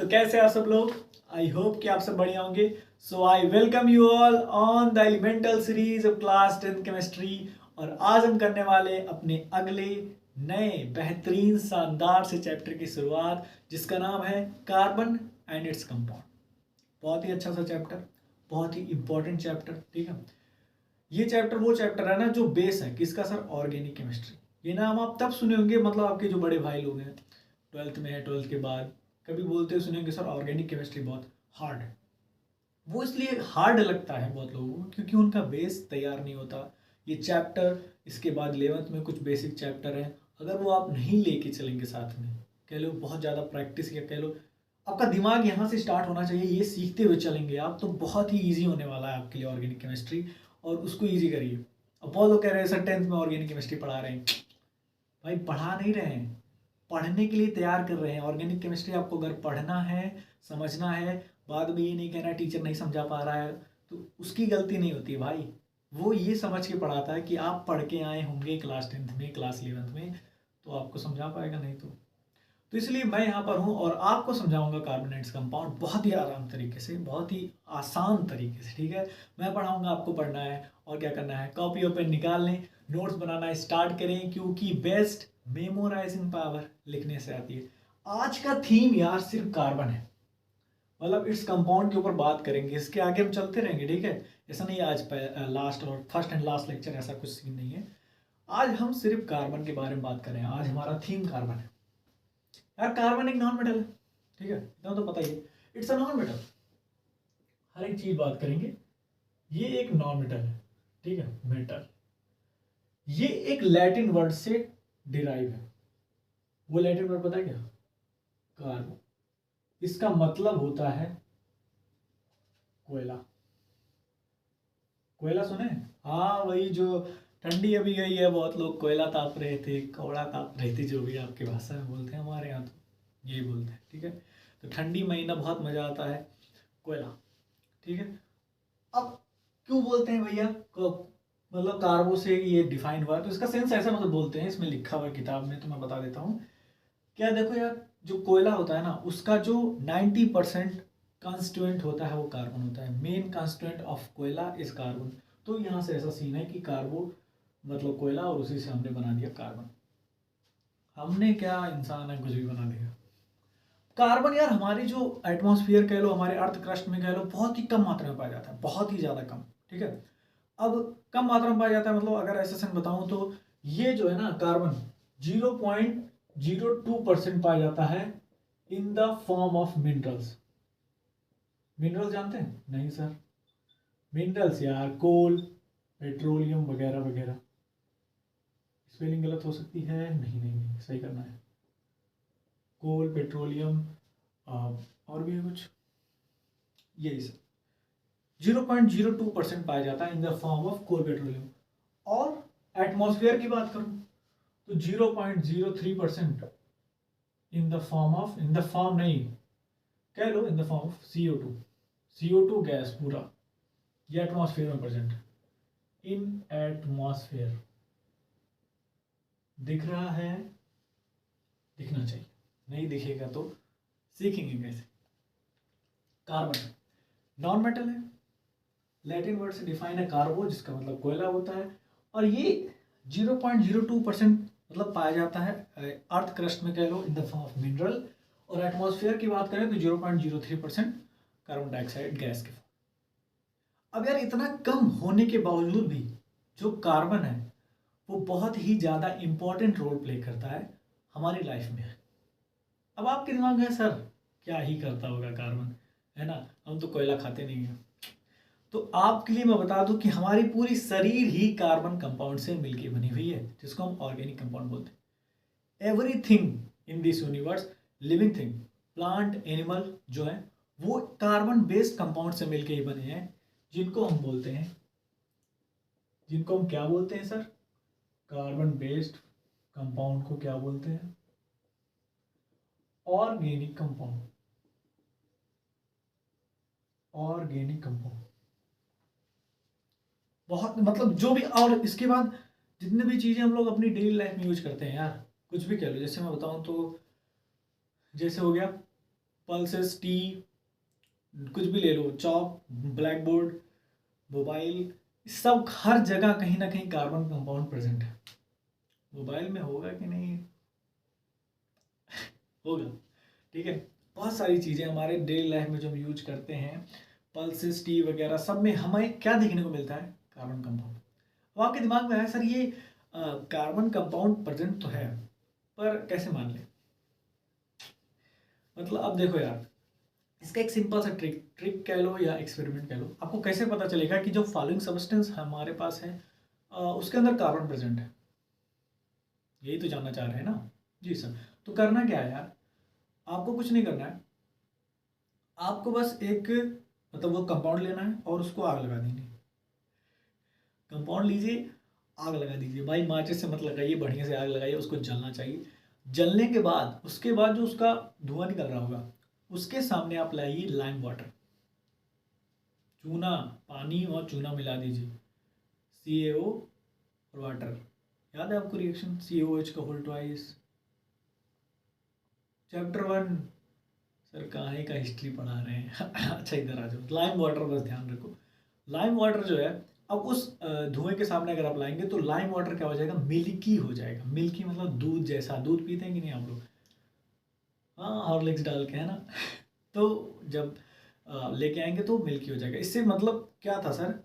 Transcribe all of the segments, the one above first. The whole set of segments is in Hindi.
तो कैसे आप सब लोग? आई होप कि आप सब बढ़िया होंगे। So I welcome you all on the elemental series of class 10 chemistry. और आज हम करने वाले अपने अगले नए बेहतरीन शानदार से चैप्टर की शुरुआत, जिसका नाम है कार्बन एंड इट्स कंपाउंड। बहुत ही अच्छा सा चैप्टर, बहुत ही इंपॉर्टेंट चैप्टर। ठीक है, ये चैप्टर वो चैप्टर है ना जो बेस है किसका सर? Organic chemistry. ये नाम आप तब सुने होंगे, मतलब आपके जो बड़े भाई लोग हैं, ट्वेल्थ में है, ट्वेल्थ के बाद कभी बोलते सुनेंगे सर ऑर्गेनिक केमिस्ट्री बहुत हार्ड है। वो इसलिए हार्ड लगता है बहुत लोगों को क्योंकि उनका बेस तैयार नहीं होता। ये चैप्टर, इसके बाद 11th में कुछ बेसिक चैप्टर हैं, अगर वो आप नहीं लेके चलेंगे साथ में, कह लो बहुत ज़्यादा प्रैक्टिस या कह लो आपका दिमाग यहाँ से स्टार्ट होना चाहिए, ये सीखते हुए चलेंगे आप, तो बहुत ही ईजी होने वाला है आपके लिए ऑर्गेनिक केमिस्ट्री। और उसको ईजी करिए। अब बहुत लोग कह रहे हैं सर 10th में ऑर्गेनिक केमिस्ट्री पढ़ा रहे हैं। भाई पढ़ा नहीं रहे हैं, पढ़ने के लिए तैयार कर रहे हैं। ऑर्गेनिक केमिस्ट्री आपको अगर पढ़ना है, समझना है, बाद में ये नहीं कहना टीचर नहीं समझा पा रहा है, तो उसकी गलती नहीं होती भाई। वो ये समझ के पढ़ाता है कि आप पढ़ के आए होंगे क्लास 10th में, क्लास 11th में, तो आपको समझा पाएगा, नहीं तो इसलिए मैं यहाँ पर हूँ और आपको समझाऊंगा कार्बोनेट्स कंपाउंड बहुत ही आराम तरीके से, बहुत ही आसान तरीके से। ठीक है, मैं पढ़ाऊंगा, आपको पढ़ना है और क्या करना है, कॉपी और पेन निकाल लें, नोट्स बनाना स्टार्ट करें, क्योंकि बेस्ट मेमोराइजिंग पावर लिखने से आती है। आज का थीम यार सिर्फ कार्बन है, मतलब इस कंपाउंड के ऊपर बात करेंगे, इसके आगे हम चलते रहेंगे। ठीक है, ऐसा नहीं आज लास्ट और फर्स्ट एंड लास्ट लेक्चर, ऐसा कुछ सीन नहीं है। आज हम सिर्फ कार्बन के बारे में बात करें, आज हमारा थीम कार्बन है। यार कार्बन एक नॉन मेटल है, ठीक है, इतना तो पता ही है, इट्स अ नॉन मेटल। हर एक चीज बात करेंगे, ये एक नॉन मेटल है। ठीक है, मेटल, ये एक लैटिन वर्ड से डिराइव है। वो लैटिन वर्ड पता है क्या? कार्बो। इसका मतलब होता है कोयला। कोयला सुने? हाँ, वही जो ठंडी अभी गई है, बहुत लोग कोयला ताप रहे थे, कौड़ा ताप रहे थे, जो भी आपकी भाषा में बोलते हैं, हमारे यहाँ तो यही बोलते हैं। ठीक है, तो ठंडी महीना बहुत मजा आता है, कोयला। ठीक है, अब क्यों बोलते हैं भैया मतलब कार्बो से ये डिफाइन हुआ, तो इसका सेंस ऐसा मतलब बोलते हैं, इसमें लिखा हुआ है किताब में, तो मैं बता देता हूँ। क्या देखो यार, जो कोयला होता है ना, उसका जो 90% कॉन्स्टिट्यूएंट होता है वो कार्बन होता है। मेन कॉन्स्टिट्यूएंट ऑफ कोयला इज कार्बन। तो यहाँ से ऐसा सीन है कि कार्बो मतलब कोयला, और उसी से हमने बना दिया कार्बन। हमने क्या, इंसान है, कुछ भी बना दिया। कार्बन यार हमारी जो एटमॉस्फेयर कह लो, हमारे अर्थ क्रस्ट में कह लो, बहुत ही कम मात्रा में पाया जाता है, बहुत ही ज़्यादा कम। ठीक है, अब कम मात्रा में पाया जाता है, मतलब अगर ऐसे से बताऊं तो ये जो है ना कार्बन 0.02% पाया जाता है in the form of minerals. Mineral जानते हैं? नहीं सर, मिनरल्स यार कोल, पेट्रोलियम वगैरह वगैरह। स्पेलिंग गलत हो सकती है, नहीं नहीं नहीं, सही करना है। कोल, पेट्रोलियम, और भी है कुछ, यही सब 0.02% पाया जाता है in the form of coal, petroleum. और एटमॉस्फेयर की बात करूं तो 0.03% in the form of, in the form नहीं, कह लो in the form of CO2। CO2 gas पूरा, ये एटमॉस्फेयर में प्रेजेंट, इन एटमॉस्फेयर। दिख रहा है? दिखना चाहिए, नहीं दिखेगा तो सीखेंगे कैसे। कार्बन नॉन मेटल है, लैटिन वर्ड से डिफाइन है कार्बो, जिसका मतलब कोयला होता है, और ये 0.02% मतलब पाया जाता है अर्थ क्रस्ट में, कह लो in the form of mineral. और एटमॉस्फेयर की बात करें तो 0.03% कार्बन डाइऑक्साइड गैस के फॉर्म। अब यार इतना कम होने के बावजूद भी जो कार्बन है वो बहुत ही ज़्यादा इंपॉर्टेंट रोल प्ले करता है हमारी लाइफ में। अब आपके दिमाग में सर क्या ही करता होगा कार्बन, है ना, हम तो कोयला खाते नहीं हैं। तो आपके लिए मैं बता दूं कि हमारी पूरी शरीर ही कार्बन कंपाउंड से मिलकर बनी हुई है, जिसको हम ऑर्गेनिक कंपाउंड बोलते हैं। Everything in this universe, living thing, plant, animal जो है वो कार्बन बेस्ड कंपाउंड से मिलकर ही बने हैं, जिनको हम बोलते हैं, जिनको हम क्या बोलते हैं सर? कार्बन बेस्ड कंपाउंड को क्या बोलते हैं? Organic compound. ऑर्गेनिक कंपाउंड बहुत मतलब जो भी, और इसके बाद जितने भी चीज़ें हम लोग अपनी डेली लाइफ में यूज करते हैं यार, कुछ भी कह लो, जैसे मैं बताऊं तो जैसे हो गया पल्सेस, टी, कुछ भी ले लो, चौक, ब्लैक बोर्ड, मोबाइल, सब हर जगह कहीं ना कहीं कार्बन कंपाउंड प्रेजेंट है। मोबाइल में होगा कि नहीं, होगा, ठीक है। बहुत सारी चीज़ें हमारे डेली लाइफ में जो हम यूज करते हैं, पल्सेस, टी वगैरह, सब में हमें क्या देखने को मिलता है, कार्बन कंपाउंड। अब आपके दिमाग में है सर ये कार्बन कंपाउंड प्रेजेंट तो है, पर कैसे मान लें। मतलब अब देखो यार, इसका एक सिंपल सा ट्रिक कह लो या एक्सपेरिमेंट कह लो। आपको कैसे पता चलेगा कि जो फॉलोइंग सब्सटेंस हमारे पास है उसके अंदर कार्बन प्रेजेंट है, यही तो जानना चाह रहे हैं ना। जी सर। तो करना क्या है यार, आपको कुछ नहीं करना है, आपको बस एक मतलब वो कंपाउंड लेना है और उसको आग लगा देनी है। कंपाउंड लीजिए, आग लगा दीजिए भाई, माचिस से मत लगाइए, बढ़िया से आग लगाइए, उसको जलना चाहिए। जलने के बाद उसके बाद जो उसका धुआं निकल रहा होगा, उसके सामने आप लाइए लाइम वाटर, चूना, पानी और चूना मिला दीजिए, CaO और वाटर। याद है आपको रिएक्शन CaOH का होल ट्वाइस, चैप्टर 1। सर कहाँ का हिस्ट्री पढ़ा रहे हैं अच्छा इधर आ जाओ, लाइम वाटर बस ध्यान रखो। लाइम वाटर जो है, अब उस धुएं के सामने अगर आप लाएंगे तो लाइम वाटर क्या हो जाएगा, मिल्की हो जाएगा। मिल्की मतलब दूध जैसा, दूध पीते हैं कि नहीं आप लोग, हाँ हॉर्लिक्स डाल के, है ना तो जब लेके आएंगे तो मिल्की हो जाएगा। इससे मतलब क्या था sir,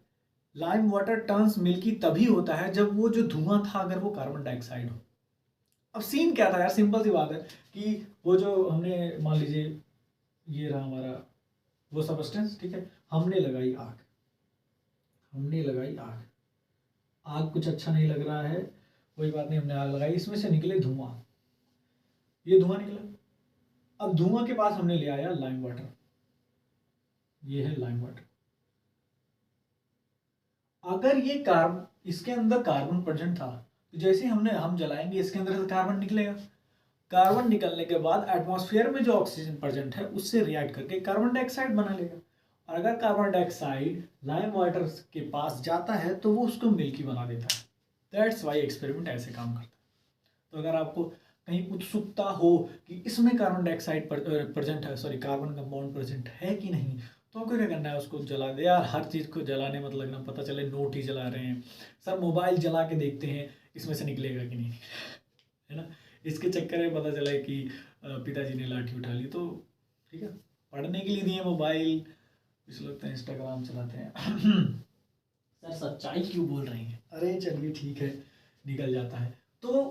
lime water turns milky तभी होता है जब वो जो धुआं था अगर वो कार्बन डाइऑक्साइड हो। अब सीन क्या था यार, सिंपल सी बात है कि वो जो हमने मान लीजिए ये रहा हमारा वो सब्सटेंस, ठीक है, हमने लगाई आग, हमने लगाई आग, आग कुछ अच्छा नहीं लग रहा है, कोई बात नहीं, हमने आग लगाई, इसमें से निकले धुआं, ये धुआं निकला। अब धुआं के पास हमने ले आया लाइम वाटर, ये है लाइम वाटर। अगर ये कार्बन, इसके अंदर कार्बन प्रेजेंट था, तो जैसे हम जलाएंगे इसके अंदर से कार्बन निकलेगा। कार्बन निकलने के बाद एटमॉस्फेयर में जो ऑक्सीजन प्रेजेंट है उससे रिएक्ट करके कार्बन डाइऑक्साइड बना लेगा। और अगर कार्बन डाइऑक्साइड लाइम वाटर के पास जाता है तो वो उसको मिल्की बना देता है। दैट्स वाई एक्सपेरिमेंट ऐसे काम करता है। तो अगर आपको कहीं उत्सुकता हो कि इसमें कार्बन डाइऑक्साइड प्रेजेंट है, सॉरी कार्बन कंपाउंड प्रेजेंट है कि नहीं, तो आपको क्या करना है, उसको जला दे यार। हर चीज़ को जलाने मत लगना, पता चले नोट ही जला रहे हैं। सर मोबाइल जला के देखते हैं इसमें से निकलेगा कि नहीं, है ना। इसके चक्कर में पता चला है कि पिताजी ने लाठी उठा ली, तो ठीक है, पढ़ने के लिए दिए मोबाइल, कुछ लोग तो इंस्टाग्राम चलाते हैं सर सच्चाई क्यों बोल रहे हैं, अरे चलिए ठीक है, निकल जाता है। तो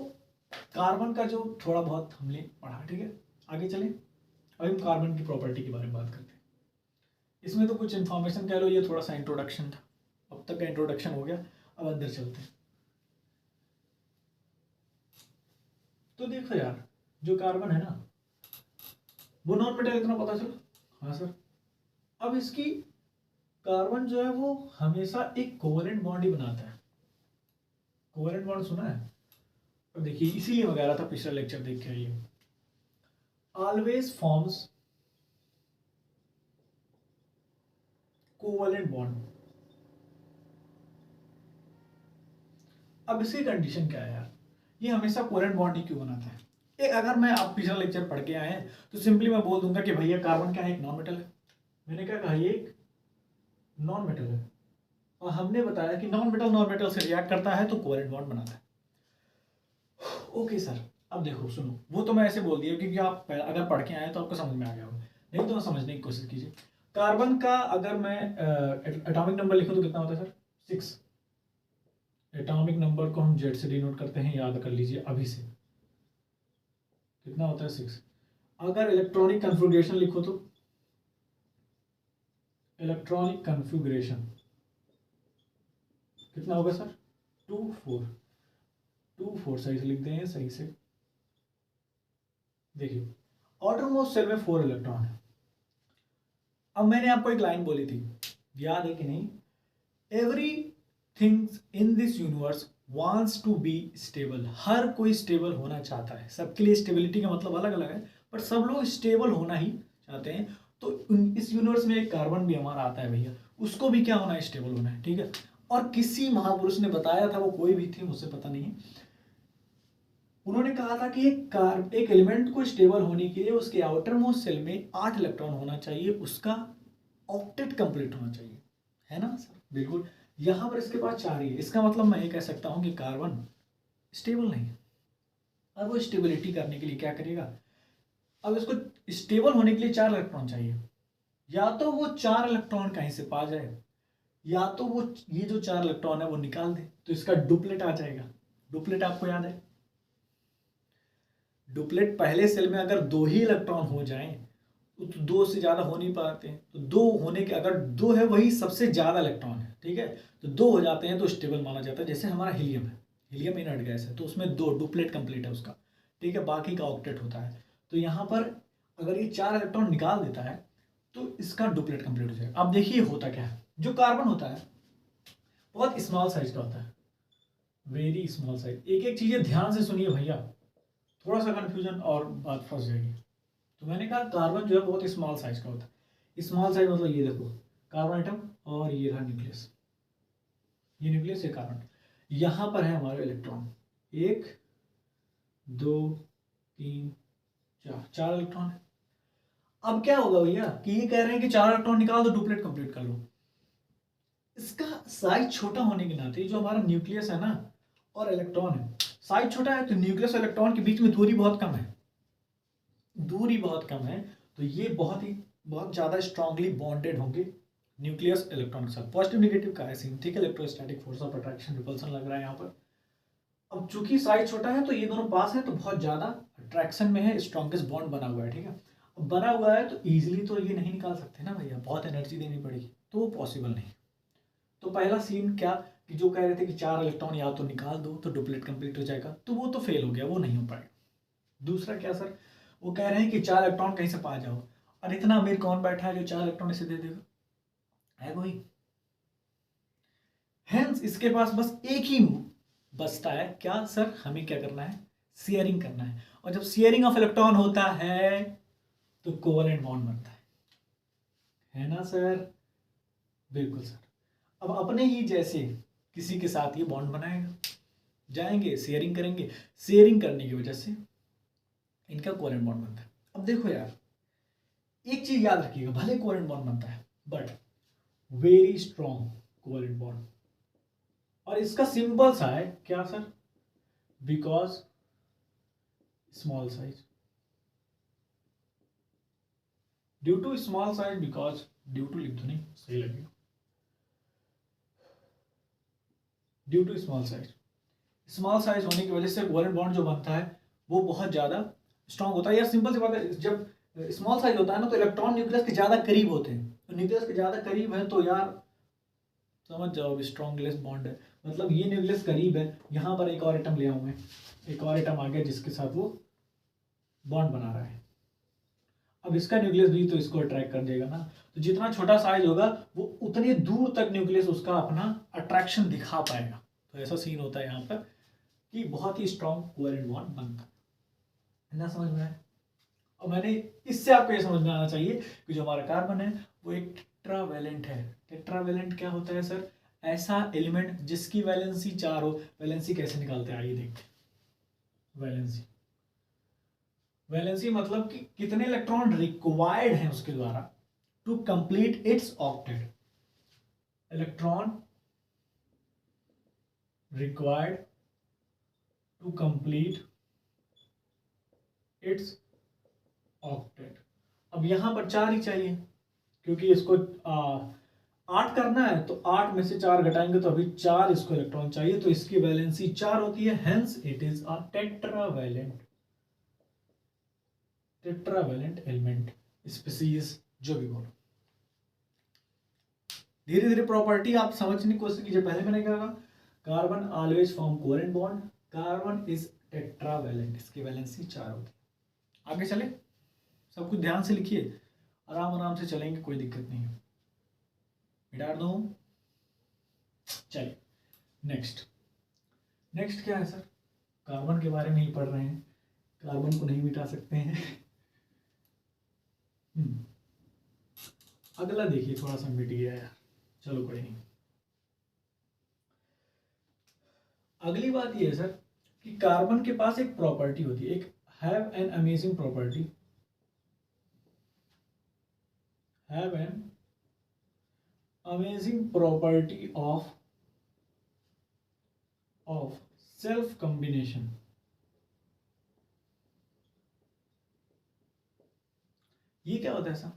कार्बन का जो थोड़ा बहुत हमने पढ़ा, ठीक है, आगे चलें। अभी हम कार्बन की प्रॉपर्टी के बारे में बात करते हैं। इसमें तो कुछ इन्फॉर्मेशन कह लो, ये थोड़ा सा इंट्रोडक्शन था, अब तक का इंट्रोडक्शन हो गया, अब अंदर चलते हैं। तो देखो यार, जो कार्बन है ना वो नॉन मेटल, इतना पता चला, हाँ सर। अब इसकी कार्बन जो है वो हमेशा एक कोवेलेंट बॉन्ड ही बनाता है। कोवेलेंट बॉन्ड सुना है, अब देखिए इसीलिए मैं कह रहा था पिछला लेक्चर देख के आइए, ऑलवेज फॉर्म्स कोवेलेंट बॉन्ड। अब इसकी कंडीशन क्या है यार, ये हमेशा कोवेलेंट बॉन्ड ही क्यों बनाता है। एक अगर मैं आप पिछला लेक्चर पढ़ के आए हैं तो सिंपली मैं बोल दूंगा कि भैया कार्बन क्या है, एक नॉन मेटल है। मैंने क्या कहा, ये एक नॉन मेटल है, और हमने बताया कि नॉन मेटल से रिएक्ट करता है तो कोवेलेंट बॉन्ड बनाता है। ओके सर, अब देखो सुनो, वो तो मैं ऐसे बोल दिया क्योंकि आप अगर पढ़ के आए तो आपको समझ में आ गया होगा, नहीं तो समझने की कोशिश कीजिए। कार्बन का अगर मैं एटॉमिक नंबर लिखूं तो कितना होता है सर, 6। एटॉमिक नंबर को हम जेड से डिनोट करते हैं, याद कर लीजिए अभी से, कितना होता है 6। अगर इलेक्ट्रॉनिक कन्फिग्रेशन लिखो तो इलेक्ट्रॉनिक कन्फिग्रेशन कितना होगा सर, 2 4 सही से लिख दें, सही से देखिए, आउटरमोस्ट शेल में 4 इलेक्ट्रॉन है। अब मैंने आपको एक लाइन बोली थी, याद है कि नहीं, every things in this universe wants to be stable. हर कोई स्टेबल होना चाहता है, सबके लिए स्टेबिलिटी का मतलब अलग अलग है, पर सब लोग स्टेबल होना ही चाहते हैं। तो इस यूनिवर्स में एक कार्बन भी हमारा आता है भैया, उसको भी क्या होना है, स्टेबल होना है, ठीक है। और किसी महापुरुष ने बताया था, वो कोई भी थे मुझसे पता नहीं है, उन्होंने कहा था कि एक एलिमेंट को स्टेबल होने के लिए उसके आउटर मोस्ट सेल में 8 इलेक्ट्रॉन होना चाहिए, उसका ऑक्टेट कंप्लीट होना चाहिए, है ना सर? बिल्कुल। यहाँ पर इसके पास 4 ही है, इसका मतलब मैं ये कह सकता हूँ कि कार्बन स्टेबल नहीं है। अब वो स्टेबिलिटी करने के लिए क्या करेगा? अब इसको स्टेबल होने के लिए 4 इलेक्ट्रॉन चाहिए, या तो वो 4 इलेक्ट्रॉन कहीं से पा जाए, या तो वो ये जो 4 इलेक्ट्रॉन है वो निकाल दे, तो इसका डुप्लेट आ जाएगा। डुप्लेट आपको याद है? डुप्लेट पहले सेल में अगर 2 ही इलेक्ट्रॉन हो जाएं तो 2 से ज़्यादा हो नहीं पाते हैं, तो 2 होने के, अगर 2 है वही सबसे ज़्यादा इलेक्ट्रॉन है, ठीक है, तो 2 हो जाते हैं तो स्टेबल माना जाता है। जैसे हमारा हीलियम है, हीलियम इनर्ट गैस है, तो उसमें 2 डुप्लेट कंप्लीट है उसका, ठीक है, बाकी का ऑक्टेट होता है। तो यहाँ पर अगर ये 4 इलेक्ट्रॉन निकाल देता है तो इसका डुप्लेट कंप्लीट हो जाएगा। अब देखिए होता क्या है, जो कार्बन होता है बहुत स्मॉल साइज का होता है, वेरी स्मॉल साइज। एक एक चीज़ें ध्यान से सुनिए भैया, थोड़ा सा कन्फ्यूजन और बात फंस जाएगी। तो मैंने कहा कार्बन जो है बहुत स्मॉल साइज का होता है। स्मॉल साइज मतलब ये देखो, कार्बन एटम और ये रहा न्यूक्लियस, ये न्यूक्लियस है कार्बन, यहाँ पर है हमारे इलेक्ट्रॉन, 1 2 3 4, 4 इलेक्ट्रॉन है। अब क्या होगा भैया कि ये कह रहे हैं कि 4 इलेक्ट्रॉन निकाल दो, डुप्लेट कंप्लीट कर लो। इसका साइज छोटा होने के नाते जो हमारा न्यूक्लियस है ना और इलेक्ट्रॉन है, साइज छोटा है, तो न्यूक्लियस और इलेक्ट्रॉन के बीच में दूरी बहुत कम है, दूरी बहुत कम है, तो ये बहुत ज़्यादा स्ट्रांगली बॉन्डेड होंगे न्यूक्लियस इलेक्ट्रॉन के साथ। पॉजिटिव नेगेटिव का है सीन, ठीक है, electrostatic force of attraction repulsion लग रहा है यहाँ पर। अब चूंकि साइज छोटा है तो ये दोनों पास है, तो बहुत ज़्यादा अट्रैक्शन में है, स्ट्रॉन्गेस्ट बॉन्ड बना हुआ है, ठीक है। अब बना हुआ है तो ईजिली तो ये नहीं निकाल सकते ना भैया, बहुत एनर्जी देनी पड़ेगी, तो वो पॉसिबल नहीं। तो पहला सीन क्या कि जो कह रहे थे कि 4 इलेक्ट्रॉन या तो निकाल दो तो डुप्लेट कंप्लीट हो जाएगा, तो वो तो फेल हो गया, वो नहीं हो पाएगा। दूसरा क्या सर, वो कह रहे हैं कि 4 इलेक्ट्रॉन कहीं से पा जाओ, और इतना अमीर कौन बैठा है जो 4 इलेक्ट्रॉन इसे दे देगा? है कोई? हेंस इसके पास बस एक ही बचता है, क्या सर? हमें क्या करना है? शेयरिंग करना है। और जब शेयरिंग ऑफ इलेक्ट्रॉन होता है तो कोवलेंट बॉन्ड बनता है ना सर? बिल्कुल सर। अब अपने ही जैसे किसी के साथ ये बॉन्ड बनाएगा, जाएंगे शेयरिंग करेंगे, शेयरिंग करने की वजह से इनका कोवलेंट बॉन्ड बनता है। अब देखो यार, एक चीज याद रखिएगा, भले कोवलेंट बॉन्ड बनता है but very strong covalent bond, और इसका सिंपल सा है क्या sir? Because small size, due to small size, because due to लिख दो, नहीं सही लगेगा, due to small size. Small size होने की वजह से कोवलेंट बॉन्ड जो बनता है वो बहुत ज़्यादा स्ट्रांग होता है। यार सिंपल सी बात है, जब स्मॉल साइज होता है ना तो इलेक्ट्रॉन न्यूक्लियस के ज़्यादा करीब होते हैं, तो न्यूक्लियस के ज़्यादा करीब है तो यार समझ जाओ स्ट्रॉन्गलेस बॉन्ड है, मतलब ये न्यूक्लियस करीब है, यहाँ पर एक और एटम ले आऊँ मैं, एक और एटम आ गया जिसके साथ वो बॉन्ड बना रहा है। अब इसका न्यूक्लियस भी तो इसको अट्रैक्ट कर देगा ना, तो जितना छोटा साइज होगा वो उतनी दूर तक न्यूक्लियस उसका अपना अट्रैक्शन दिखा पाएगा। तो ऐसा सीन होता है यहाँ पर कि बहुत ही स्ट्रॉन्ग कोवलेंट बॉन्ड बनता है ना, समझ में आया? और मैंने इससे आपको ये समझ में आना चाहिए कि जो हमारा कार्बन है वो एक टेट्रावैलेंट है। टेट्रावैलेंट क्या होता है सर? ऐसा एलिमेंट जिसकी वैलेंसी 4 हो। वैलेंसी कैसे निकालते हैं आइए देखते हैं। वैलेंसी, वैलेंसी मतलब कि कितने इलेक्ट्रॉन रिक्वायर्ड हैं उसके द्वारा to complete its octet. Electron required to complete its octet. अब यहां पर 4 ही चाहिए, क्योंकि इसको 8 करना है, तो 8 में से 4 घटाएंगे तो अभी 4 इसको इलेक्ट्रॉन चाहिए, तो इसकी वैलेंसी 4 होती है, hence it is a tetravalent, tetravalent element, species जो भी बोलो। धीरे धीरे प्रॉपर्टी आप समझने की कोशिश कीजिए। पहले मैंने कहा carbon always form covalent bond, carbon is tetravalent, इसकी वैलेंसी 4 होती है। आगे चले, सब कुछ ध्यान से लिखिए, आराम आराम से चलेंगे, कोई दिक्कत नहीं है। मिटा दो, चलिए नेक्स्ट। नेक्स्ट क्या है सर? कार्बन के बारे में ही पढ़ रहे हैं, कार्बन को नहीं मिटा सकते हैं। अगला देखिए, थोड़ा सा मिट गया यार, चलो कोई नहीं। अगली बात ये है सर कि कार्बन के पास एक प्रॉपर्टी होती है, एक have an amazing property, have an amazing property of self combination. ये क्या होता है ऐसा,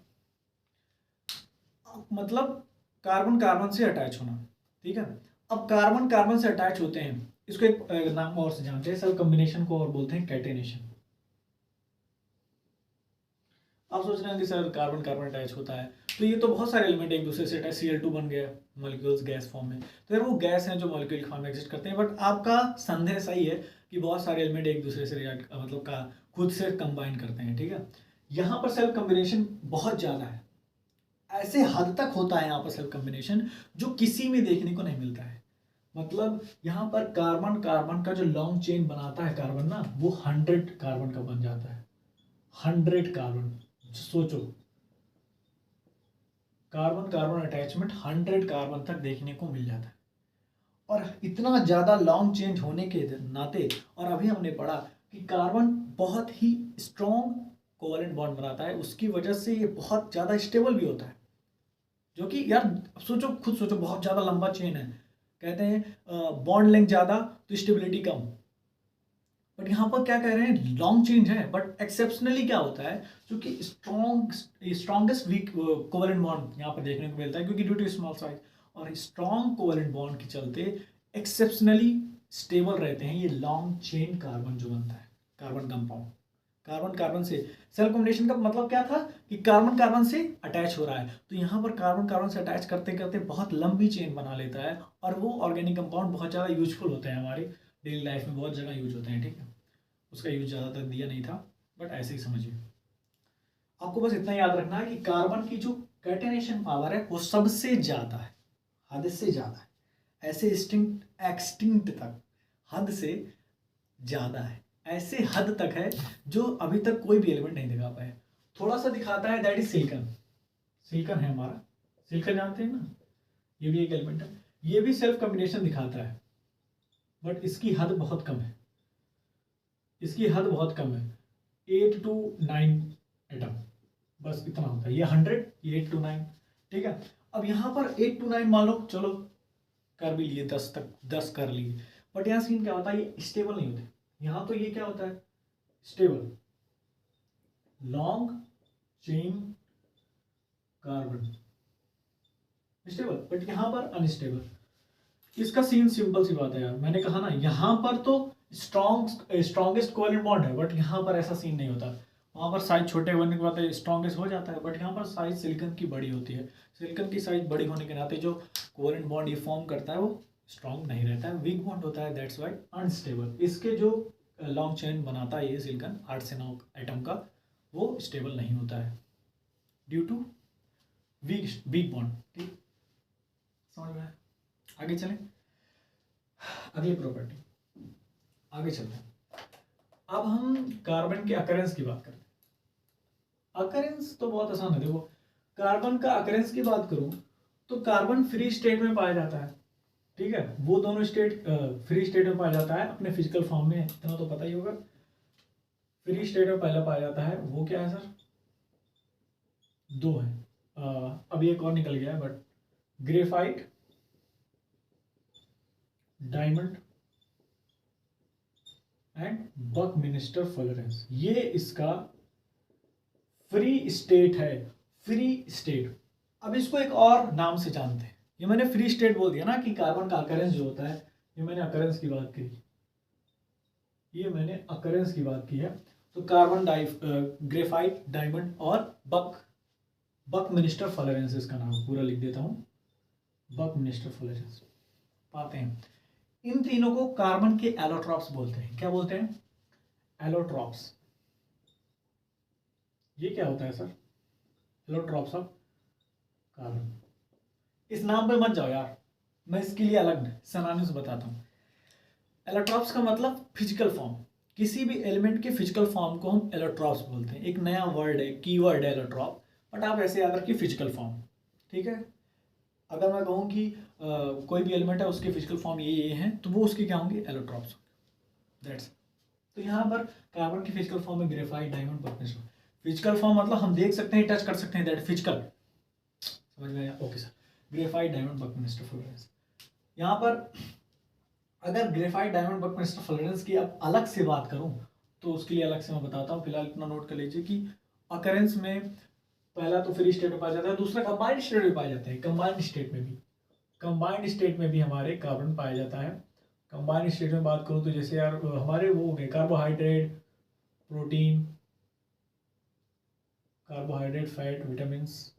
मतलब कार्बन कार्बन से अटैच होना, ठीक है। अब कार्बन कार्बन से अटैच होते हैं, इसको एक नाम और से जानते हैं, सेल्फ कॉम्बिनेशन को और बोलते हैं कैटेनेशन। आप सोच रहे हैं कि सर कार्बन कार्बन अटैच होता है, तो ये तो बहुत सारे एलिमेंट एक दूसरे से अटैच, Cl2 बन गया मॉलिक्यूल्स गैस फॉर्म में, तो यार वो गैस हैं जो मॉलिक्यूल फॉर्म में एग्जिस्ट करते हैं। बट आपका संदेह सही है कि बहुत सारे एलिमेंट एक दूसरे से रिएक्ट मतलब का खुद से कंबाइन करते हैं, ठीक है। यहाँ पर सेल्फ कॉम्बिनेशन बहुत ज़्यादा है, ऐसे हद तक होता है यहाँ पर सेल्फ कॉम्बिनेशन जो किसी में देखने को नहीं मिलता है। मतलब यहाँ पर कार्बन कार्बन का जो लॉन्ग चेन बनाता है कार्बन ना, वो 100 कार्बन का बन जाता है। 100 कार्बन, सोचो कार्बन कार्बन अटैचमेंट 100 कार्बन तक देखने को मिल जाता है। और इतना ज़्यादा लॉन्ग चेंज होने के नाते, और अभी हमने पढ़ा कि कार्बन बहुत ही स्ट्रॉन्ग कोवलेंट बॉन्ड बनाता है, उसकी वजह से ये बहुत ज़्यादा स्टेबल भी होता है। जो कि यार सोचो, खुद सोचो, बहुत ज़्यादा लंबा चेन है, कहते हैं बॉन्ड लेंथ ज़्यादा तो स्टेबिलिटी कम। बट यहाँ पर क्या कह रहे हैं, लॉन्ग चेंज है, बट एक्सेप्शनली क्या होता है, क्योंकि स्ट्रॉन्गेस्ट वीक कोवलेंट बॉन्ड यहाँ पर देखने को मिलता है, क्योंकि ड्यू टू स्मॉल साइज और स्ट्रॉन्ग कोवलेंट बॉन्ड के चलते एक्सेप्शनली स्टेबल रहते हैं ये लॉन्ग चेन कार्बन जो बनता है, कार्बन कंपाउंड। कार्बन कार्बन से सेल्फ कॉम्बिनेशन का मतलब क्या था कि कार्बन कार्बन से अटैच हो रहा है, तो यहाँ पर कार्बन कार्बन से अटैच करते करते बहुत लंबी चेन बना लेता है, और वो ऑर्गेनिक कंपाउंड बहुत ज़्यादा यूजफुल होते हैं, हमारे डेली लाइफ में बहुत जगह यूज होते हैं, ठीक है। उसका यूज ज़्यादातर दिया नहीं था, बट ऐसे ही समझिए। आपको बस इतना याद रखना है कि कार्बन की जो कैटेनेशन पावर है वो सबसे ज़्यादा है, हद से ज़्यादा है, ऐसे एक्सटिंक्ट तक हद से ज़्यादा है, ऐसे हद तक है जो अभी तक कोई भी एलिमेंट नहीं दिखा पाया। थोड़ा सा दिखाता है, दैट इज सिलिकन। सिलिकन है हमारा, सिलिकन जानते हैं ना, ये भी एक एलिमेंट है, ये भी सेल्फ कॉम्बिनेशन दिखाता है, बट इसकी हद बहुत कम है, इसकी हद बहुत कम है, 8 to 9 एटम, बस इतना होता है। ये 100, ये 8 to 9, ठीक है। अब यहाँ पर 8 to 9 मान लो, चलो कर भी लिए, 10 तक 10 कर लिए, बट यहाँ सीन क्या होता है, ये स्टेबल नहीं होते। यहाँ तो ये क्या होता है, stable long chain carbon stable, but यहाँ पर अनस्टेबल। इसका सीन सिंपल सी बात है यार, मैंने कहा ना, यहाँ पर तो स्ट्रॉन्गेस्ट कोवलेंट बॉन्ड है, बट यहाँ पर ऐसा सीन नहीं होता। वहाँ पर साइज छोटे होने के बाद स्ट्रॉन्गेस्ट हो जाता है, बट यहाँ पर साइज सिलिकन की बड़ी होती है। सिलिकन की साइज बड़ी होने के नाते जो कोवलेंट बॉन्ड ये फॉर्म करता है वो स्ट्रॉन्ग नहीं रहता है, वीक बॉन्ड होता है, दैट्स वाई अनस्टेबल। इसके जो लॉन्ग चेन बनाता है ये सिलिकन 8 से 9 एटम का, वो स्टेबल नहीं होता है ड्यू टू वीक बॉन्ड, ठीक, समझ में आया? आगे चलें, अगली प्रॉपर्टी, आगे चलते हैं। अब हम कार्बन के अकरेंस की बात करते हैं। अकरेंस तो बहुत आसान है, देखो कार्बन का अकरेंस की बात करूं तो कार्बन फ्री स्टेट में पाया जाता है, ठीक है। वो दोनों स्टेट फ्री स्टेट में पाया जाता है अपने फिजिकल फॉर्म में, इतना तो पता ही होगा। फ्री स्टेट में पहला पाया जाता है वो क्या है सर, दो है, अभी एक और निकल गया है, but graphite, diamond and buckminster fullerenes, ये इसका फ्री स्टेट है, फ्री स्टेट। अब इसको एक और नाम से जानते हैं, ये मैंने फ्री स्टेट बोल दिया ना कि कार्बन का अकरेंस जो होता है, ये मैंने अकरेंस की बात की, ये मैंने अकरेंस की बात की है। तो कार्बन ग्रेफाइट, डायमंड और बकमिंस्टर फुलरेंस, इसका नाम पूरा लिख देता हूँ, बकमिंस्टर फुलरेंस पाते हैं। इन तीनों को कार्बन के एलोट्रॉप्स बोलते हैं। क्या बोलते हैं, एलोट्रॉप्स। ये क्या होता है सर, एलोट्रॉप्स ऑफ कार्बन। इस नाम पे मत जाओ यार, मैं इसके लिए अलग सिनोनिम्स बताता हूँ। एलोट्रॉप्स का मतलब फिजिकल फॉर्म, किसी भी एलिमेंट के फिजिकल फॉर्म को हम एलोट्रॉप्स बोलते हैं। एक नया वर्ड है, कीवर्ड है एलोट्रॉप, बट आप ऐसे याद रखिए फिजिकल फॉर्म, ठीक है। अगर मैं कहूँ कि कोई भी एलिमेंट है उसके फिजिकल फॉर्म ये हैं, तो वो उसके क्या होंगे, एलोट्रॉप्स। दैट्स। तो यहाँ पर कार्बन की फिजिकल फॉर्म है ग्रेफाइट डायमंड बकनेस्टर। फिजिकल फॉर्म मतलब हम देख सकते हैं, टच कर सकते हैं, दैट फिजिकल, समझ में आया? Okay sir. Graphite diamond buckminster fullerenes. यहाँ पर अगर ग्रेफाइट डायमंड बकनेस्टर फ्लोरेंस की अब अलग से बात करूँ तो उसके लिए अलग से मैं बताता हूँ। फिलहाल इतना नोट कर लीजिए कि अकरेंस में पहला तो फ्री स्टेट में पाया जाता है, दूसरा कंबाइंड स्टेट में पाया जाता है। कंबाइंड स्टेट में भी हमारे कार्बन पाया जाता है। कंबाइंड स्टेट में बात करूँ तो जैसे यार हमारे वो हो गए carbohydrate, protein, carbohydrate, fat, vitamins,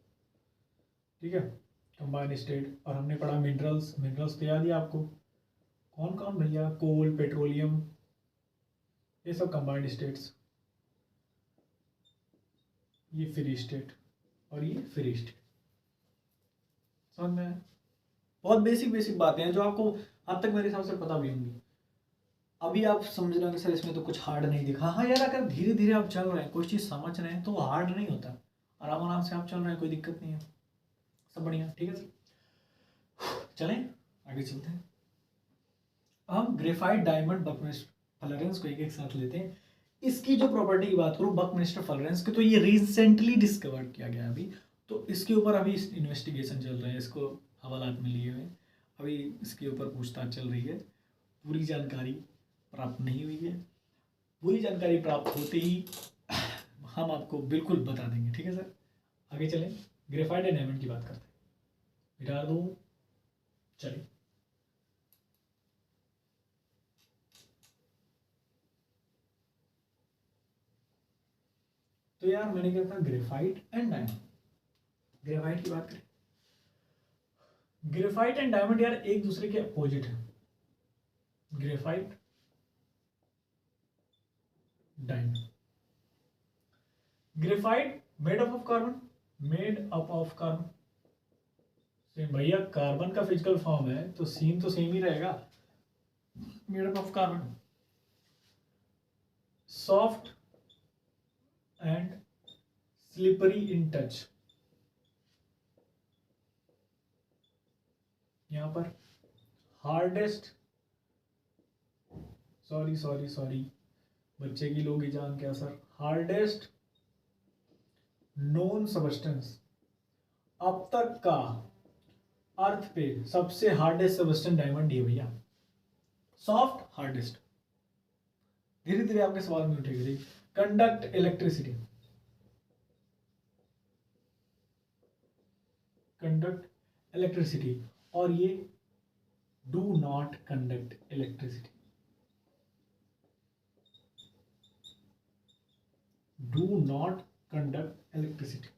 ठीक है, कंबाइंड स्टेट। और हमने पढ़ा मिनरल्स, मिनरल्स तो याद ही आपको, कौन कौन भैया, कोल, पेट्रोलियम, ये सब कंबाइंड स्टेट्स। ये फ्री स्टेट और ये फ्री स्टेट, समझ में आया? बहुत बेसिक बेसिक बातें हैं जो आपको अब तक मेरे हिसाब से पता भी होंगी। अभी आप समझ रहे हैं सर इसमें तो कुछ हार्ड नहीं दिखा। हाँ यार, अगर धीरे धीरे आप चल रहे हैं, कोई चीज़ समझ रहे हैं तो हार्ड नहीं होता। आराम आराम से आप चल रहे हैं, कोई दिक्कत नहीं है, सब बढ़िया, ठीक है सर। चलें आगे चलते हैं। हम ग्रेफाइट डायमंड बकमिस्टर फ्लोरेंस को एक एक साथ लेते हैं। इसकी जो प्रॉपर्टी की बात करूँ बकमिस्टर फ्लोरेंस की, तो ये रिसेंटली डिस्कवर किया गया अभी, तो इसके ऊपर अभी इन्वेस्टिगेशन चल रहा है, इसको हवालात में लिए हुए अभी इसके ऊपर पूछताछ चल रही है। पूरी जानकारी प्राप्त नहीं हुई है। पूरी जानकारी प्राप्त होते ही हम आपको बिल्कुल बता देंगे, ठीक है सर। आगे चलें, ग्रेफाइट एंड डायमंड की बात करते हैं। मिटा दूँ, चलिए। तो यार मैंने क्या कहा, ग्रेफाइट एंड डायमंड। ग्रेफाइट की बात करें, ग्रेफाइट एंड डायमंड यार एक दूसरे के अपोजिट है। Graphite, diamond. Graphite made up of carbon, made up of carbon. Same भैया, कार्बन का फिजिकल फॉर्म है तो सीन तो सेम ही रहेगा, made up of carbon. Soft and slippery in touch. यहां पर हार्डेस्ट, सॉरी बच्चे की लोगी जान क्या सर, हार्डेस्ट नोन सबस्टेंस, अब तक का अर्थ पे सबसे हार्डेस्ट सबस्टेंस डायमंड ही है भैया। Soft, hardest. धीरे धीरे आपके सवाल में उठेगी। कंडक्ट इलेक्ट्रिसिटी, कंडक्ट इलेक्ट्रिसिटी, और ये do not conduct electricity, do not conduct electricity.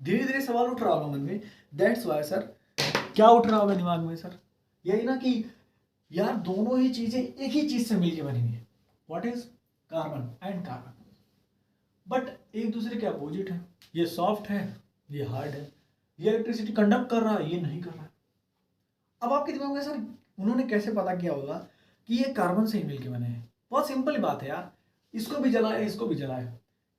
धीरे धीरे सवाल उठ रहा होगा मन में, दैट्स वाई सर। क्या उठ रहा होगा दिमाग में सर? यही ना कि यार दोनों ही चीजें एक ही चीज से मिलकर बनी हुई है, what is carbon and carbon, but एक दूसरे के अपोजिट है। ये सॉफ्ट है, ये हार्ड है। ये इलेक्ट्रिसिटी कंडक्ट कर रहा है, ये नहीं कर रहा है। अब आपके दिमाग में सर उन्होंने कैसे पता किया होगा कि ये कार्बन से ही मिलके बने हैं? बहुत सिंपल बात है यार, इसको भी जलाया, इसको भी जलाया,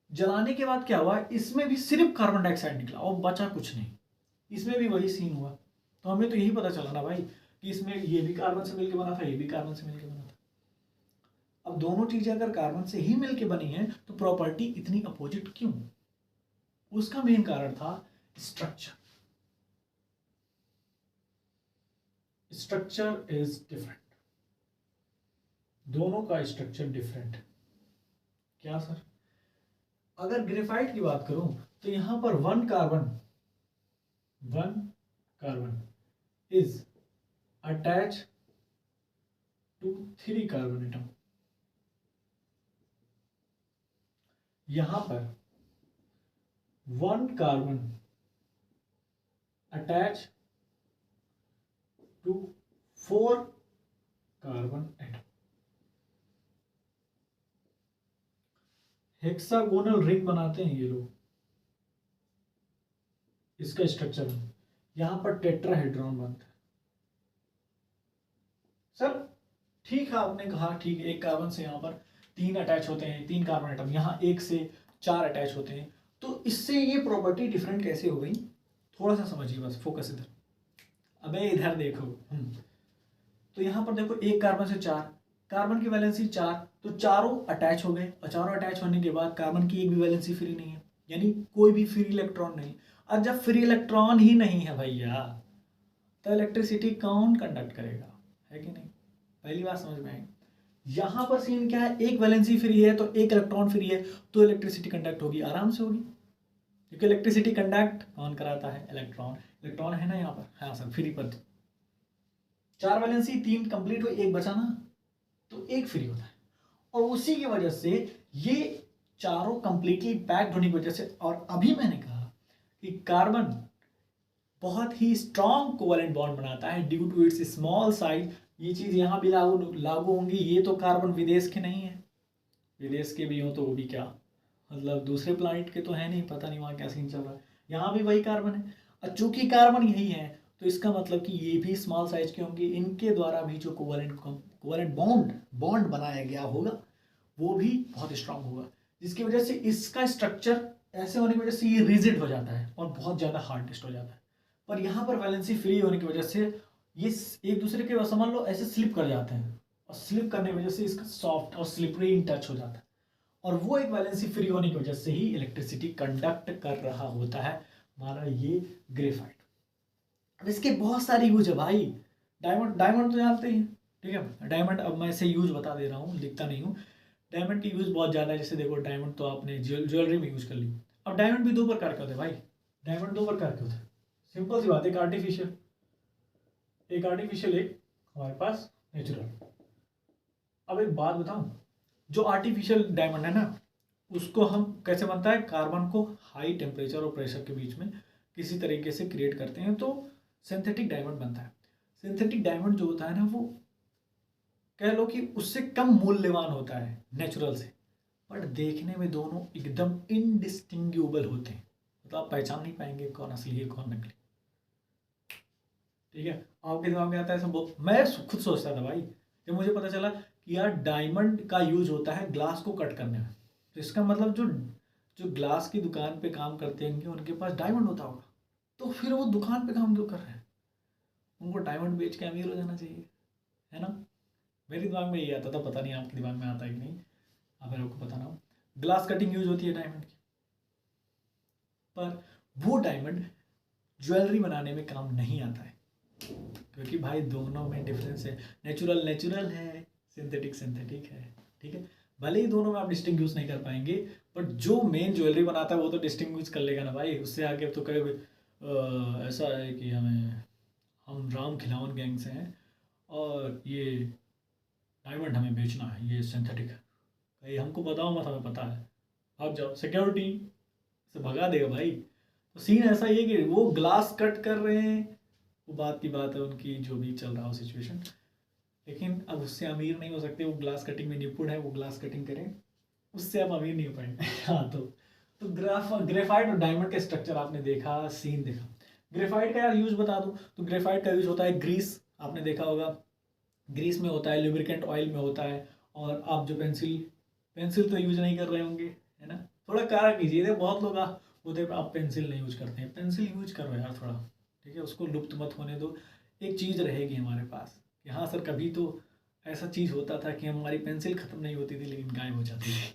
जलाने के बाद क्या हुआ, इसमें भी सिर्फ कार्बन डाइऑक्साइड निकला और बचा कुछ नहीं। इसमें भी वही सीन हुआ। तो हमें तो यही पता चला ना भाई कि इसमें ये भी कार्बन से मिलके बना था, ये भी कार्बन से मिलके बना था। अब दोनों चीजें अगर कार्बन से ही मिलके बनी है तो प्रॉपर्टी इतनी अपोजिट क्यों? उसका मेन कारण था स्ट्रक्चर। स्ट्रक्चर इज डिफरेंट, दोनों का स्ट्रक्चर डिफरेंट। क्या सर? अगर ग्रेफाइट की बात करूं तो यहां पर one carbon is attach to 3 carbon atom. यहां पर 1 carbon attach to 4 carbon atom. Hexagonal ring बनाते हैं ये लोग, इसका स्ट्रक्चर है। यहां पर टेट्राहेड्रॉन बनता है। सर ठीक है, आपने कहा ठीक है, एक कार्बन से यहां पर 3 अटैच होते हैं, 3 कार्बन एटम, यहां 1 से 4 अटैच होते हैं, तो इससे ये प्रॉपर्टी डिफरेंट कैसे हो गई? थोड़ा सा समझिए बस, फोकस इधर। अबे इधर देखो। तो यहां पर देखो, 1 कार्बन से 4, कार्बन की वैलेंसी 4, तो चारों अटैच हो गए, और चारों अटैच होने के बाद कार्बन की एक भी वैलेंसी फ्री नहीं है, यानी कोई भी फ्री इलेक्ट्रॉन नहीं। और जब फ्री इलेक्ट्रॉन ही नहीं है भैया, तो इलेक्ट्रिसिटी कौन कंडक्ट करेगा, है कि नहीं? पहली बात समझ में आई। यहाँ पर सीन क्या है, एक वैलेंसी फ्री है तो एक इलेक्ट्रॉन फ्री है, तो इलेक्ट्रिसिटी कंडक्ट होगी, आराम से होगी, क्योंकि इलेक्ट्रिसिटी कंडक्ट कौन कराता है, इलेक्ट्रॉन। इलेक्ट्रॉन है ना यहाँ पर, हाँ सर फ्री पर। 4 वैलेंसी 3 कंप्लीट हुई, एक बचा ना, तो एक फ्री होता है। और उसी की वजह से ये चारों कंप्लीटली पैक्ड होने की वजह से, और अभी मैंने कहा कि कार्बन बहुत ही स्ट्रॉन्ग कोवलेंट बॉन्ड बनाता है due to its small size. ये चीज यहाँ भी लागू लागू होंगी। ये तो कार्बन विदेश के नहीं है, विदेश के भी हो तो वो भी क्या, मतलब दूसरे प्लानिट के तो है नहीं, पता नहीं वहाँ क्या सीन चल रहा है। यहाँ भी वही कार्बन है, और चूंकि कार्बन यही है तो इसका मतलब कि ये भी स्मॉल साइज के होंगे। इनके द्वारा भी जो कोवलेंट बॉन्ड बनाया गया होगा वो भी बहुत स्ट्रांग होगा, जिसकी वजह से इसका स्ट्रक्चर ऐसे होने की वजह से ये रिजिड हो जाता है और बहुत ज़्यादा हार्डेस्ट हो जाता है। पर यहाँ पर वैलेंसी फ्री होने की वजह से ये एक दूसरे के समझ लो ऐसे स्लिप कर जाते हैं, और स्लिप करने की वजह से इसका सॉफ्ट और स्लिपरी इन टच हो जाता है, और वो एक वैलेंसी फ्री होने की वजह से ही इलेक्ट्रिसिटी कंडक्ट कर रहा होता है हमारा ये ग्रेफाइट। अब इसके बहुत सारे यूज है भाई। डायमंड तो जानते ही हैं, ठीक है। डायमंड अब मैं इसे यूज बता दे रहा हूँ, लिखता नहीं हूँ। डायमंड की यूज बहुत ज़्यादा है, जैसे देखो डायमंड तो आपने ज्वेलरी में यूज कर ली। अब डायमंड भी 2 प्रकार के होते हैं भाई, डायमंड 2 प्रकार के होते हैं। सिंपल सी बात है, एक आर्टिफिशियल, एक हमारे पास नेचुरल। अब एक बात बताऊं, जो आर्टिफिशियल डायमंड है ना, उसको हम कैसे बनता है, कार्बन को हाई टेम्परेचर और प्रेशर के बीच में किसी तरीके से क्रिएट करते हैं तो सिंथेटिक डायमंड बनता है। सिंथेटिक डायमंड जो होता है ना, वो कह लो कि उससे कम मूल्यवान होता है नेचुरल से, बट देखने में दोनों एकदम इनडिस्टिंग्यूबल होते हैं, मतलब आप पहचान नहीं पाएंगे कौन असली है कौन नकली। ठीक है, आपके दिमाग में आता है सब। मैं खुद सोचता था भाई, जब मुझे पता चला कि यार डायमंड का यूज होता है ग्लास को कट करने में, तो इसका मतलब जो जो ग्लास की दुकान पे काम करते होंगे उनके पास डायमंड होता होगा, तो फिर वो दुकान पे काम क्यों कर रहे हैं? उनको डायमंड बेच के अमीर हो जाना चाहिए, है ना? मेरे दिमाग में ये आता था, पता नहीं आपके दिमाग में आता है कि नहीं, आप मेरे को बताना हो। ग्लास कटिंग यूज होती है डायमंड की, पर वो डायमंड ज्वेलरी बनाने में काम नहीं आता है, क्योंकि भाई दोनों में डिफरेंस है। नेचुरल नेचुरल है, सिंथेटिक सिंथेटिक है, ठीक है। भले ही दोनों में आप डिस्टिंग्विश नहीं कर पाएंगे, बट जो मेन ज्वेलरी बनाता है वो तो डिस्टिंग्विश कर लेगा ना भाई। उससे आगे तो कहे ऐसा है कि हम राम खिलावन गैंग से हैं और ये डायमंड हमें बेचना है, ये सिंथेटिक है, भाई हमको बताओ मत, हमें पता है, भाग जाओ, सिक्योरिटी से भगा देगा भाई। तो सीन ऐसा ही है कि वो ग्लास कट कर रहे हैं, वो बात की बात है उनकी, जो भी चल रहा हो सिचुएशन, लेकिन अब उससे अमीर नहीं हो सकते। वो ग्लास कटिंग में निपुण है, वो ग्लास कटिंग करें, उससे आप अमीर नहीं हो पाएंगे। हाँ, तो ग्रेफाइट और डायमंड का स्ट्रक्चर आपने देखा, सीन देखा। ग्रेफाइट का यार यूज बता दूं, तो ग्रेफाइट का यूज होता है ग्रीस, आपने देखा होगा, ग्रीस में होता है, लुब्रिकेंट ऑयल में होता है। और आप जो पेंसिल पेंसिल तो यूज नहीं कर रहे होंगे, है ना? थोड़ा करा कीजिए, बहुत लोग होते हैं आप पेंसिल नहीं यूज करते हैं, पेंसिल यूज करो यार थोड़ा, ठीक है, उसको लुप्त मत होने दो। एक चीज़ रहेगी हमारे पास कि हाँ सर, कभी तो ऐसा चीज़ होता था कि हमारी पेंसिल ख़त्म नहीं होती थी लेकिन गायब हो जाती थी।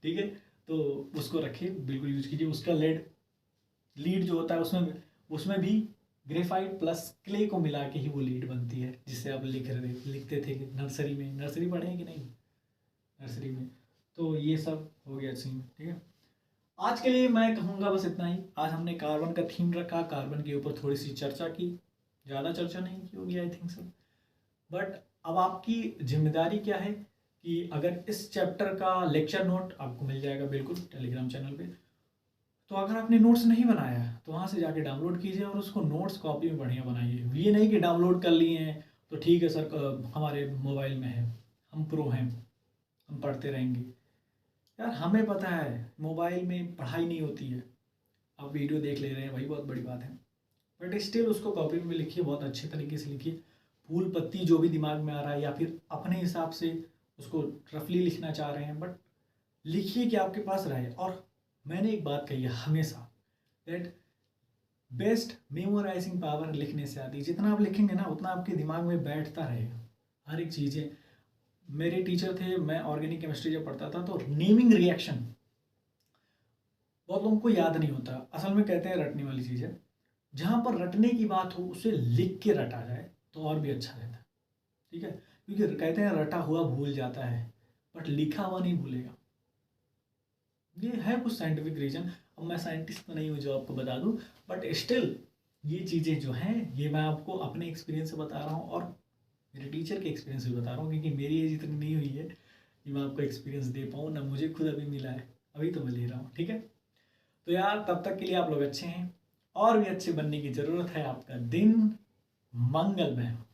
ठीक है, तो उसको रखिए, बिल्कुल यूज कीजिए। उसका लीड जो होता है उसमें उसमें भी ग्रेफाइट प्लस क्ले को मिला के ही वो लीड बनती है, जिससे आप लिखते थे कि नर्सरी में, नर्सरी पढ़े कि नहीं, नर्सरी में। तो ये सब हो गया सीन, ठीक है। आज के लिए मैं कहूँगा बस इतना ही। आज हमने कार्बन का थीम रखा, कार्बन के ऊपर थोड़ी सी चर्चा की, ज़्यादा चर्चा नहीं की होगी आई थिंक सब। बट अब आपकी जिम्मेदारी क्या है कि अगर इस चैप्टर का लेक्चर नोट आपको मिल जाएगा बिल्कुल टेलीग्राम चैनल पे, तो अगर आपने नोट्स नहीं बनाया है तो वहाँ से जाके डाउनलोड कीजिए और उसको नोट्स कॉपी में बढ़िया बनाइए। ये नहीं कि डाउनलोड कर लिए हैं तो ठीक है सर, हमारे मोबाइल में है, हम प्रो हैं, हम पढ़ते रहेंगे। यार हमें पता है मोबाइल में पढ़ाई नहीं होती है, आप वीडियो देख ले रहे हैं, वही बहुत बड़ी बात है, बट स्टिल उसको कॉपी में लिखिए, बहुत अच्छे तरीके से लिखिए। फूल पत्ती जो भी दिमाग में आ रहा है, या फिर अपने हिसाब से उसको रफली लिखना चाह रहे हैं, बट लिखिए कि आपके पास रहे। और मैंने एक बात कही है हमेशा, दैट बेस्ट मेमोराइजिंग पावर लिखने से आती है। जितना आप लिखेंगे ना उतना आपके दिमाग में बैठता रहेगा हर एक चीज़ें। मेरे टीचर थे, मैं ऑर्गेनिक केमिस्ट्री जब पढ़ता था तो नेमिंग रिएक्शन बहुत लोगों को याद नहीं होता। असल में कहते हैं रटने वाली चीज़ है। जहाँ पर रटने की बात हो उसे लिख के रटा जाए तो और भी अच्छा रहता है। ठीक है, क्योंकि कहते हैं रटा हुआ भूल जाता है बट लिखा हुआ नहीं भूलेगा। ये है कुछ साइंटिफिक रीजन। अब मैं साइंटिस्ट तो नहीं हूँ जो आपको बता दूँ, बट स्टिल ये चीज़ें जो हैं ये मैं आपको अपने एक्सपीरियंस से बता रहा हूँ और मेरे टीचर के एक्सपीरियंस से बता रहा हूँ, क्योंकि मेरी एज इतनी नहीं हुई है कि मैं आपको एक्सपीरियंस दे पाऊँ ना, मुझे खुद अभी मिला है, अभी तो मैं ले रहा हूँ। ठीक है, तो यार तब तक के लिए आप लोग अच्छे हैं और भी अच्छे बनने की ज़रूरत है। आपका दिन मंगलमय हो।